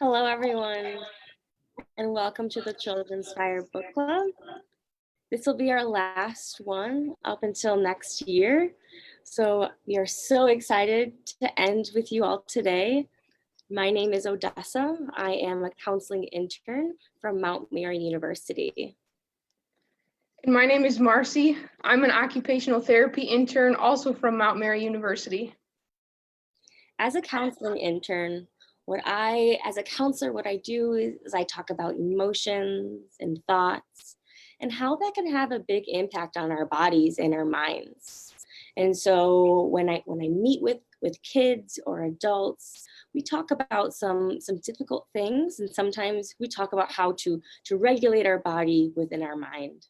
Hello, everyone, and welcome to the Children's Fire Book Club. This will be our last one up until next year. So we are so excited to end with you all today. My name is Odessa. I am a counseling intern from Mount Mary University. And my name is Marcy. I'm an occupational therapy intern, also from Mount Mary University. As a counseling intern, as a counselor, what I do is I talk about emotions and thoughts and how that can have a big impact on our bodies and our minds. And so when I meet with kids or adults, we talk about some difficult things, and sometimes we talk about how to regulate our body within our mind.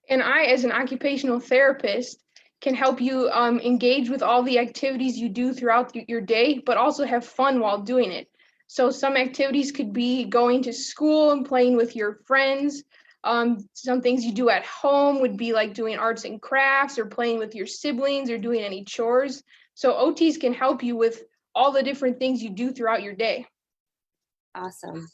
And I, as an occupational therapist, can help you engage with all the activities you do throughout your day, but also have fun while doing it. So some activities could be going to school and playing with your friends. Some things you do at home would be like doing arts and crafts or playing with your siblings or doing any chores. So OTs can help you with all the different things you do throughout your day. Awesome.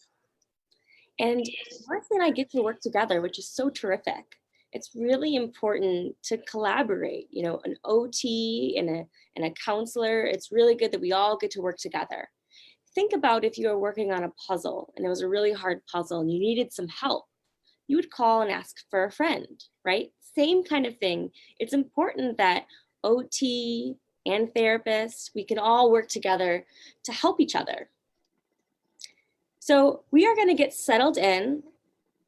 And Marcy and I get to work together, which is so terrific. It's really important to collaborate, an OT and a counselor. It's really good that we all get to work together. Think about if you were working on a puzzle and it was a really hard puzzle and you needed some help. You would call and ask for a friend, right? Same kind of thing. It's important that OT and therapists, we can all work together to help each other. So we are going to get settled in.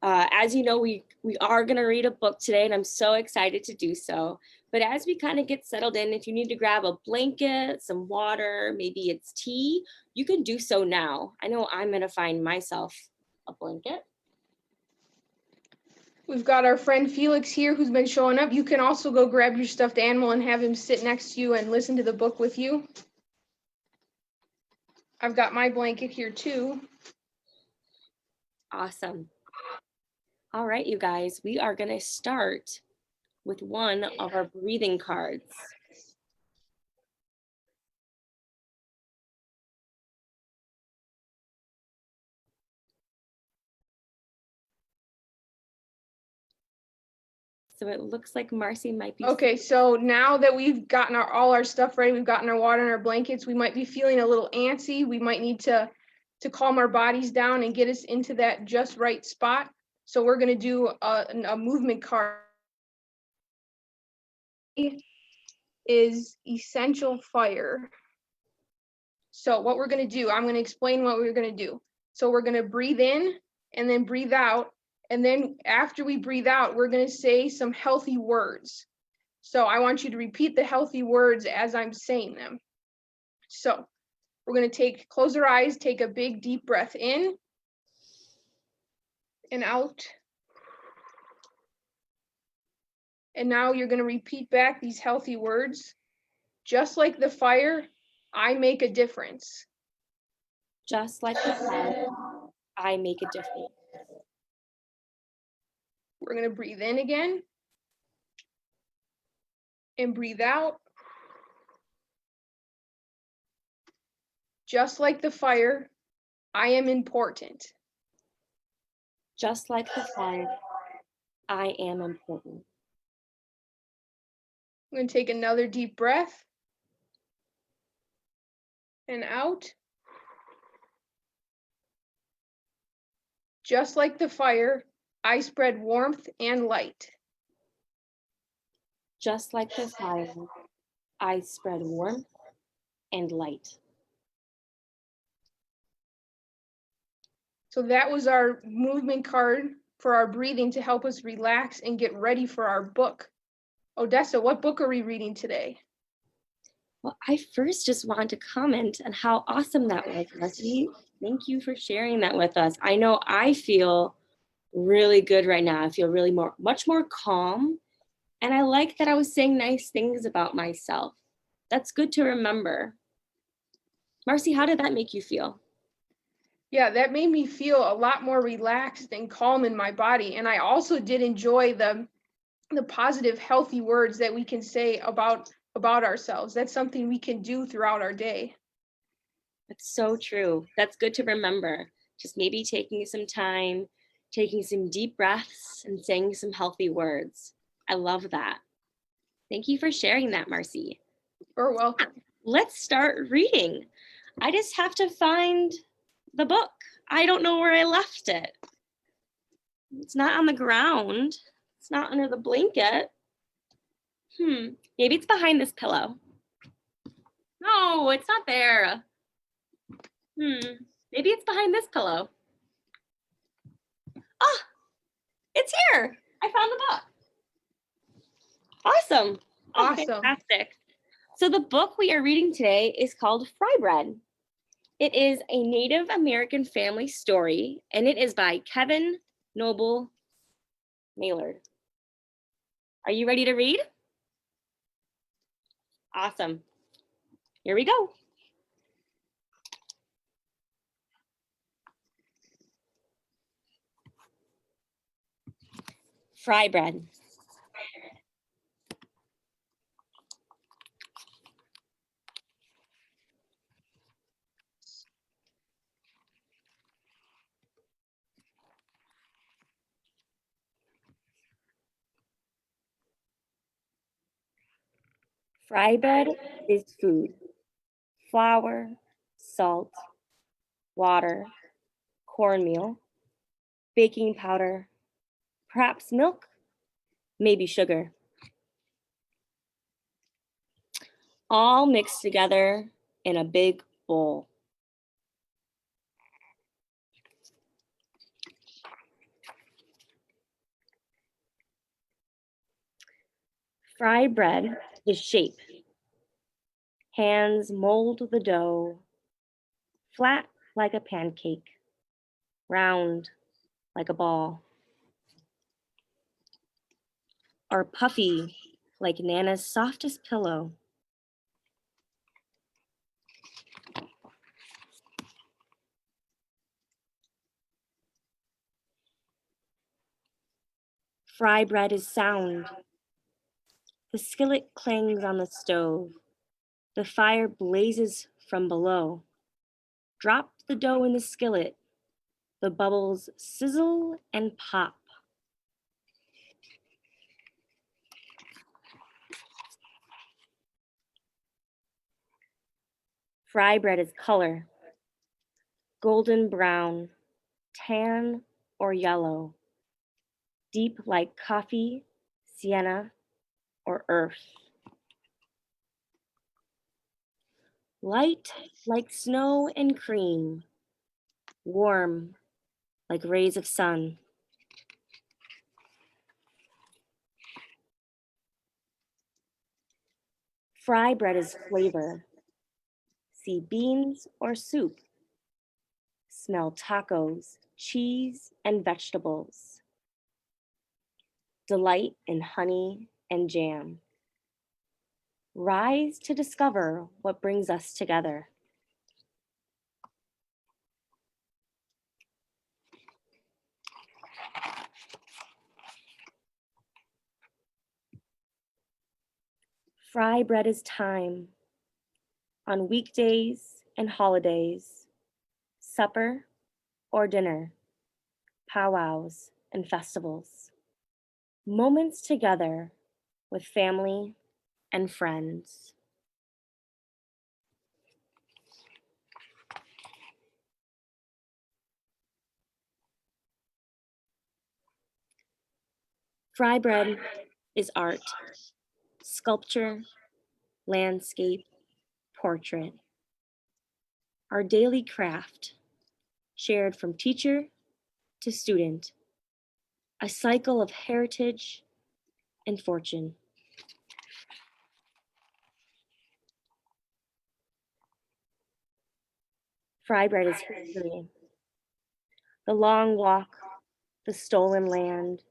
As you know, we are going to read a book today, and I'm so excited to do so. But as we kind of get settled in, if you need to grab a blanket, some water, maybe it's tea, you can do so now. I know I'm going to find myself a blanket. We've got our friend Felix here who's been showing up. You can also go grab your stuffed animal and have him sit next to you and listen to the book with you. I've got my blanket here too. Awesome. All right, you guys, we are going to start with one of our breathing cards. So it looks like Marcy might be. Okay, so now that we've gotten all our stuff ready, we've gotten our water and our blankets, we might be feeling a little antsy. We might need to calm our bodies down and get us into that just right spot. So we're going to do a movement card. Is essential fire. So what we're going to do, I'm going to explain what we're going to do. So we're going to breathe in and then breathe out. And then after we breathe out, we're going to say some healthy words. So I want you to repeat the healthy words as I'm saying them. So we're going to close our eyes, take a big deep breath in and out. And now you're going to repeat back these healthy words. Just like the fire, I make a difference. Just like the fire, I make a difference. We're going to breathe in again and breathe out. Just like the fire, I am important. Just like the fire, I am important. I'm going to take another deep breath and out. Just like the fire, I spread warmth and light. Just like the fire, I spread warmth and light. So that was our movement card for our breathing to help us relax and get ready for our book. Odessa, what book are we reading today? Well, I first just want to comment on how awesome that was, Marcy. Thank you for sharing that with us. I know I feel really good right now. I feel really much more calm. And I like that I was saying nice things about myself. That's good to remember. Marcy, how did that make you feel? Yeah, that made me feel a lot more relaxed and calm in my body. And I also did enjoy the positive, healthy words that we can say about ourselves. That's something we can do throughout our day. That's so true. That's good to remember. Just maybe taking some time, taking some deep breaths, and saying some healthy words. I love that. Thank you for sharing that, Marcy. You're welcome. Let's start reading. I just have to find the book. I don't know where I left it. It's not on the ground. It's not under the blanket. Maybe it's behind this pillow. No, it's not there. Maybe it's behind this pillow. Ah, it's here. I found the book. Awesome. Awesome. Fantastic. So the book we are reading today is called Fry Bread. It is a Native American family story, and it is by Kevin Noble Mallard. Are you ready to read? Awesome. Here we go. Fry bread. Fry bread is food. Flour, salt, water, cornmeal, baking powder, perhaps milk, maybe sugar. All mixed together in a big bowl. Fry bread is shape. Hands mold the dough, flat like a pancake, round like a ball, or puffy like Nana's softest pillow. Fry bread is sound. The skillet clangs on the stove. The fire blazes from below. Drop the dough in the skillet. The bubbles sizzle and pop. Fry bread is color. Golden brown, tan, or yellow. Deep like coffee, sienna, or earth. Light like snow and cream. Warm like rays of sun. Fry bread is flavor. See beans or soup. Smell tacos, cheese, and vegetables. Delight in honey and jam. Rise to discover what brings us together. Fry bread is time. On weekdays and holidays, supper or dinner, powwows and festivals. Moments together with family and friends. Fry bread is art, sculpture, landscape, portrait. Our daily craft, shared from teacher to student, a cycle of heritage and fortune. Fry bread is history, the long walk, the stolen land,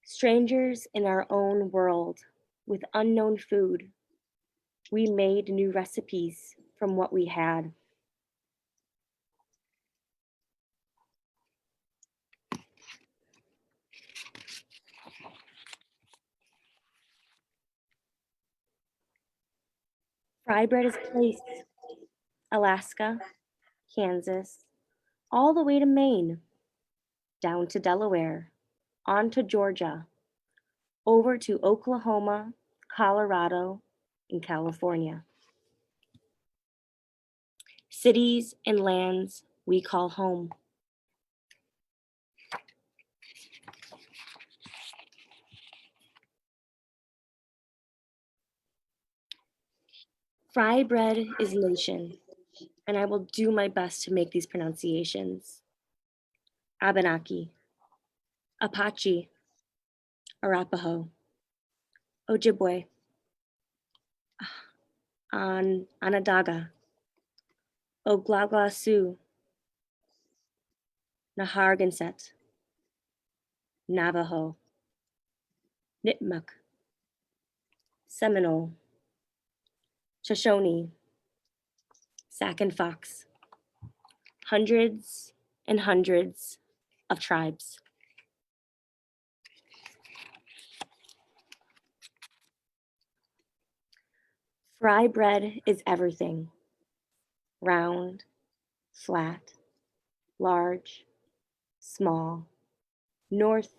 strangers in our own world with unknown food. We made new recipes from what we had. Fry bread is place, Alaska, Kansas, all the way to Maine, down to Delaware, on to Georgia, over to Oklahoma, Colorado, and California. Cities and lands we call home. Fry bread is nation, and I will do my best to make these pronunciations. Abenaki, Apache, Arapaho, Ojibwe, Onondaga, Oglala Sioux, Nahargenset, Navajo, Nipmuc, Seminole, Shoshone, Sac and Fox, hundreds and hundreds of tribes. Fry bread is everything. Round, flat, large, small, north,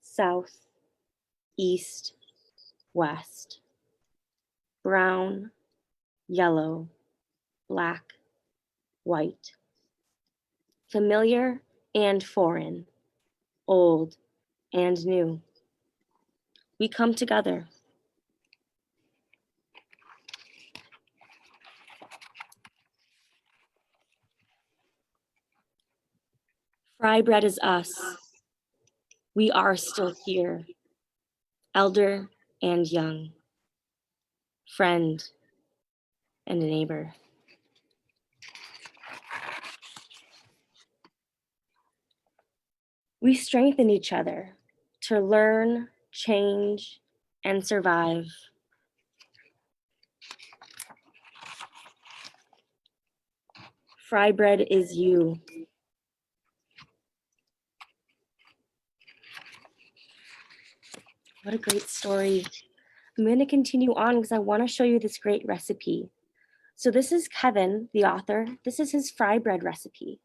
south, east, west, brown, yellow, black, white, familiar and foreign, old and new. We come together. Fry bread is us. We are still here, elder and young, friend and neighbor. We strengthen each other to learn, change, and survive. Fry bread is you. What a great story. I'm going to continue on because I want to show you this great recipe. So this is Kevin, the author. This is his fry bread recipe.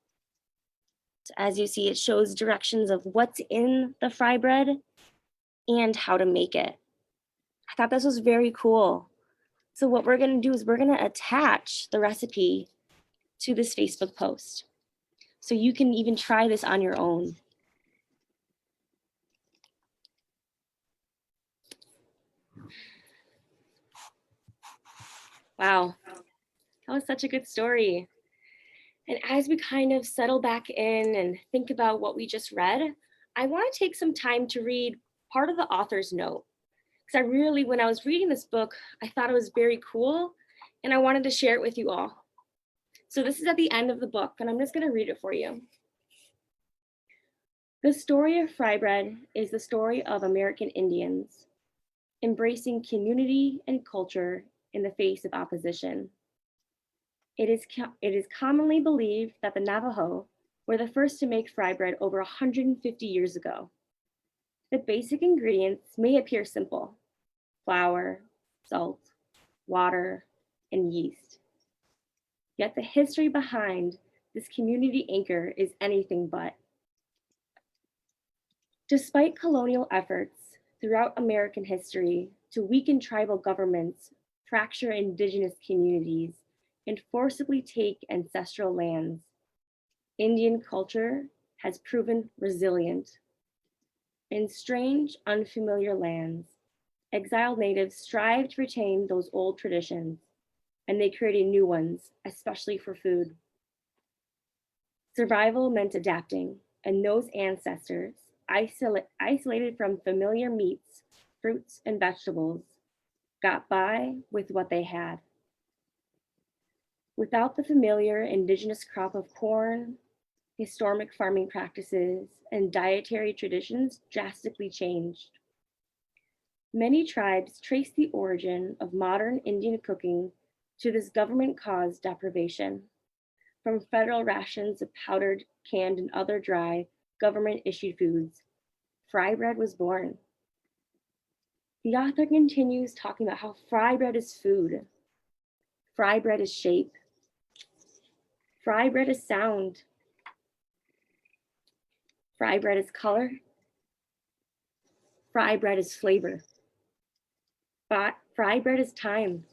So as you see, it shows directions of what's in the fry bread and how to make it. I thought this was very cool. So what we're going to do is we're going to attach the recipe to this Facebook post. So you can even try this on your own. Wow, that was such a good story. And as we kind of settle back in and think about what we just read, I want to take some time to read part of the author's note. Because when I was reading this book, I thought it was very cool and I wanted to share it with you all. So this is at the end of the book and I'm just going to read it for you. The story of fry bread is the story of American Indians embracing community and culture in the face of opposition. It is commonly believed that the Navajo were the first to make fry bread over 150 years ago. The basic ingredients may appear simple: flour, salt, water, and yeast. Yet the history behind this community anchor is anything but. Despite colonial efforts throughout American history to weaken tribal governments, fracture indigenous communities, and forcibly take ancestral lands, Indian culture has proven resilient. In strange, unfamiliar lands, exiled natives strive to retain those old traditions, and they created new ones, especially for food. Survival meant adapting, and those ancestors, isolated from familiar meats, fruits, and vegetables, got by with what they had. Without the familiar indigenous crop of corn, historic farming practices, and dietary traditions drastically changed. Many tribes trace the origin of modern Indian cooking to this government-caused deprivation. From federal rations of powdered, canned, and other dry government-issued foods, fry bread was born. The author continues talking about how fry bread is food. Fry bread is shape. Fry bread is sound. Fry bread is color. Fry bread is flavor. Fry bread is time.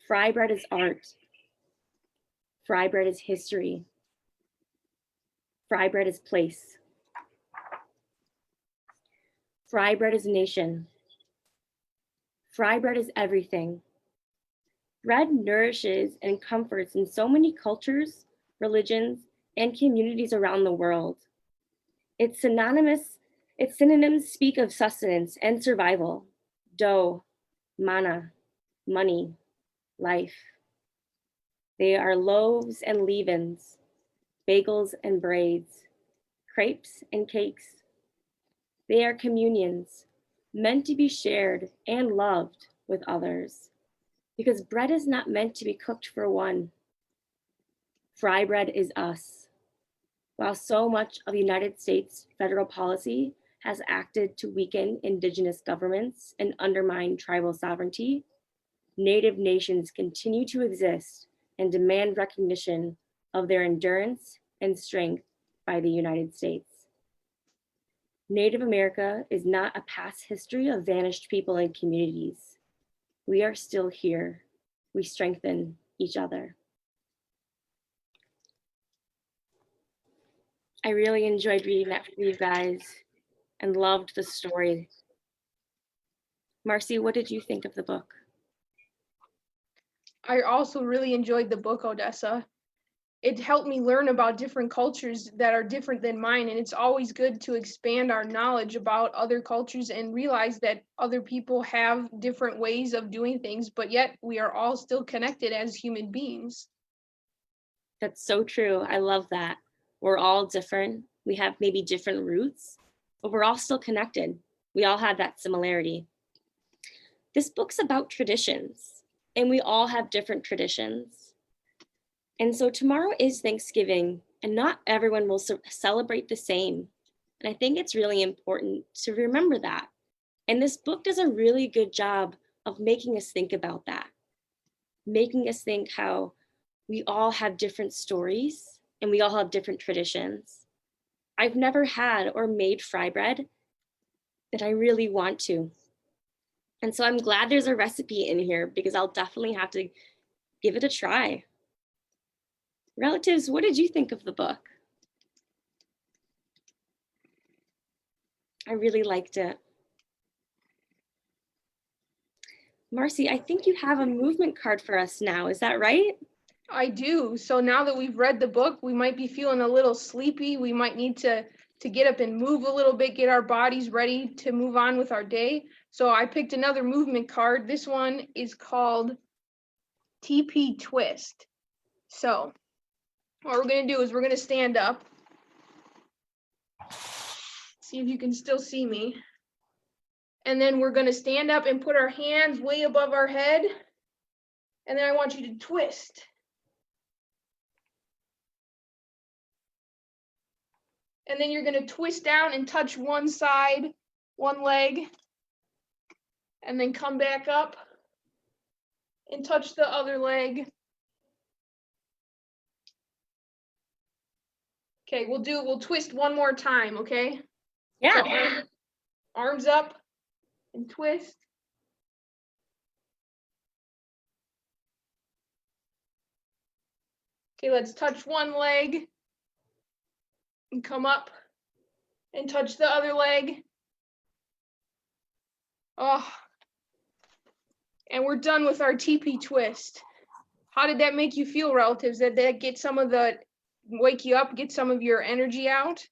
Fry bread is art. Fry bread is history. Fry bread is place. Fry bread is nation. Fry bread is everything. Bread nourishes and comforts in so many cultures, religions, and communities around the world. Its synonyms speak of sustenance and survival: dough, mana, money, life. They are loaves and leavens, bagels and braids, crepes and cakes. They are communions, meant to be shared and loved with others, because bread is not meant to be cooked for one. Fry bread is us. While so much of the United States federal policy has acted to weaken indigenous governments and undermine tribal sovereignty, Native nations continue to exist and demand recognition of their endurance and strength by the United States. Native America is not a past history of vanished people and communities. We are still here. We strengthen each other. I really enjoyed reading that for you guys and loved the story. Marcy, what did you think of the book? I also really enjoyed the book, Odessa. It helped me learn about different cultures that are different than mine, and it's always good to expand our knowledge about other cultures and realize that other people have different ways of doing things, but yet we are all still connected as human beings. That's so true. I love that. We're all different. We have maybe different roots, but we're all still connected. We all have that similarity. This book's about traditions, and we all have different traditions. And so tomorrow is Thanksgiving, and not everyone will celebrate the same. And I think it's really important to remember that. And this book does a really good job of making us think about that, making us think how we all have different stories and we all have different traditions. I've never had or made fry bread, that I really want to. And so I'm glad there's a recipe in here, because I'll definitely have to give it a try. Relatives, what did you think of the book? I really liked it. Marcy, I think you have a movement card for us now. Is that right? I do. So now that we've read the book, we might be feeling a little sleepy. We might need to get up and move a little bit, get our bodies ready to move on with our day. So I picked another movement card. This one is called TP Twist. So what we're going to do is we're going to stand up. See if you can still see me. And then we're going to stand up and put our hands way above our head. And then I want you to twist. And then you're going to twist down and touch one side, one leg. And then come back up and touch the other leg. Okay, we'll twist one more time, okay? Yeah. So arms up and twist. Okay, let's touch one leg and come up and touch the other leg. Oh, and we're done with our TP twist. How did that make you feel, relatives? Did that get some of the, wake you up, get some of your energy out?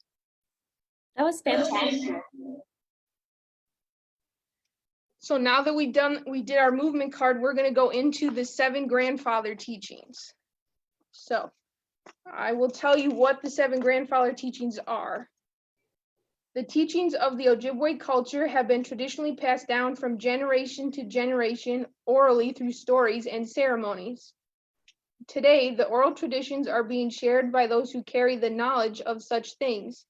That was fantastic. So now that we did our movement card, we're going to go into the 7 grandfather teachings. So I will tell you what the 7 grandfather teachings are. The teachings of the Ojibwe culture have been traditionally passed down from generation to generation orally through stories and ceremonies. Today, the oral traditions are being shared by those who carry the knowledge of such things.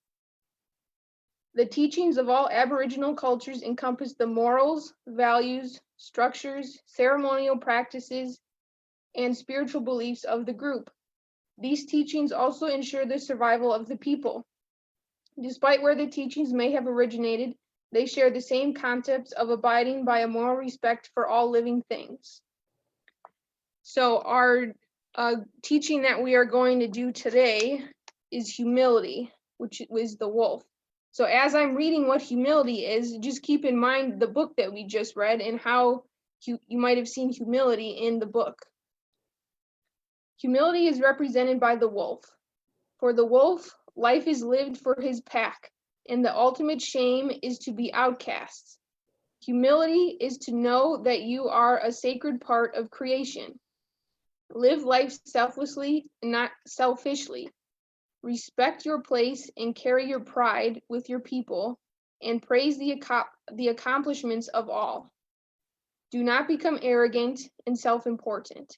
The teachings of all Aboriginal cultures encompass the morals, values, structures, ceremonial practices, and spiritual beliefs of the group. These teachings also ensure the survival of the people. Despite where the teachings may have originated, they share the same concepts of abiding by a moral respect for all living things. So our teaching that we are going to do today is humility, which was the wolf. So as I'm reading what humility is, just keep in mind the book that we just read and how you might have seen humility in the book. Humility is represented by the wolf. For the wolf, life is lived for his pack, and the ultimate shame is to be outcasts. Humility is to know that you are a sacred part of creation. Live life selflessly and not selfishly. Respect your place and carry your pride with your people, and praise the accomplishments of all. Do not become arrogant and self-important.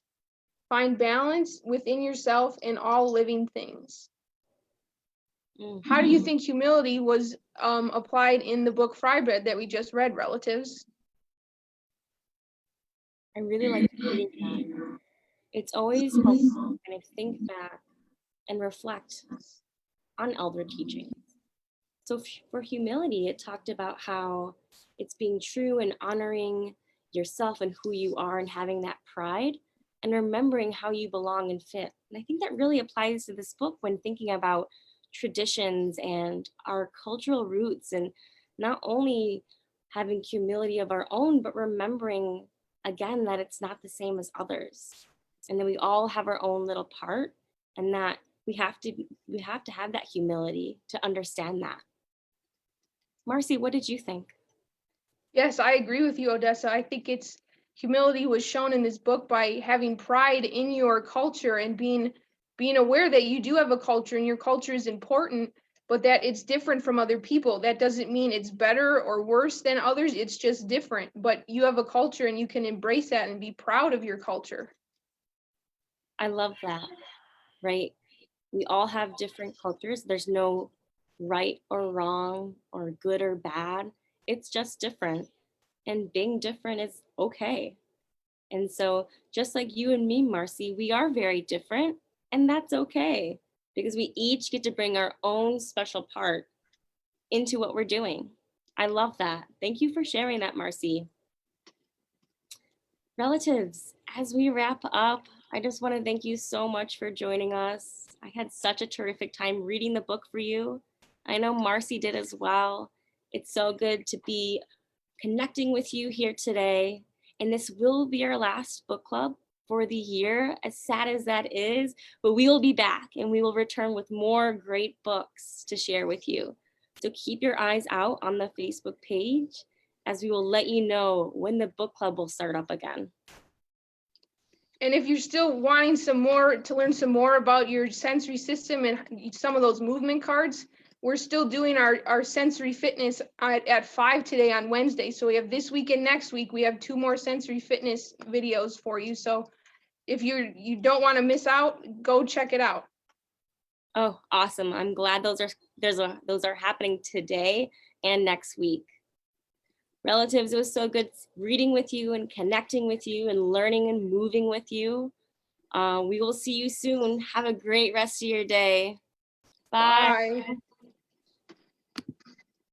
Find balance within yourself and all living things. How do you think humility was applied in the book Frybread that we just read, relatives? I really like reading that. It's always helpful to kind of think back and reflect on elder teachings. So for humility, it talked about how it's being true and honoring yourself and who you are and having that pride and remembering how you belong and fit. And I think that really applies to this book when thinking about traditions and our cultural roots, and not only having humility of our own, but remembering again that it's not the same as others, and that we all have our own little part, and that we have to have that humility to understand that. Marcy, what did you think? Yes, I agree with you, Odessa. I think humility was shown in this book by having pride in your culture and being aware that you do have a culture and your culture is important, but that it's different from other people. That doesn't mean it's better or worse than others. It's just different. But you have a culture and you can embrace that and be proud of your culture. I love that, right? We all have different cultures. There's no right or wrong or good or bad. It's just different. And being different is okay. And so, just like you and me, Marcy, we are very different, and that's okay because we each get to bring our own special part into what we're doing. I love that. Thank you for sharing that, Marcy. Relatives, as we wrap up, I just want to thank you so much for joining us. I had such a terrific time reading the book for you. I know Marcy did as well. It's so good to be connecting with you here today. And this will be our last book club for the year, as sad as that is, but we will be back and we will return with more great books to share with you. So keep your eyes out on the Facebook page, as we will let you know when the book club will start up again. And if you're still wanting to learn some more about your sensory system and some of those movement cards, we're still doing our sensory fitness at 5 today on Wednesday. So we have this week and next week, we have 2 more sensory fitness videos for you. So if you don't want to miss out, go check it out. Oh, awesome. I'm glad those are happening today and next week. Relatives, it was so good reading with you and connecting with you and learning and moving with you. We will see you soon. Have a great rest of your day. Bye. Bye.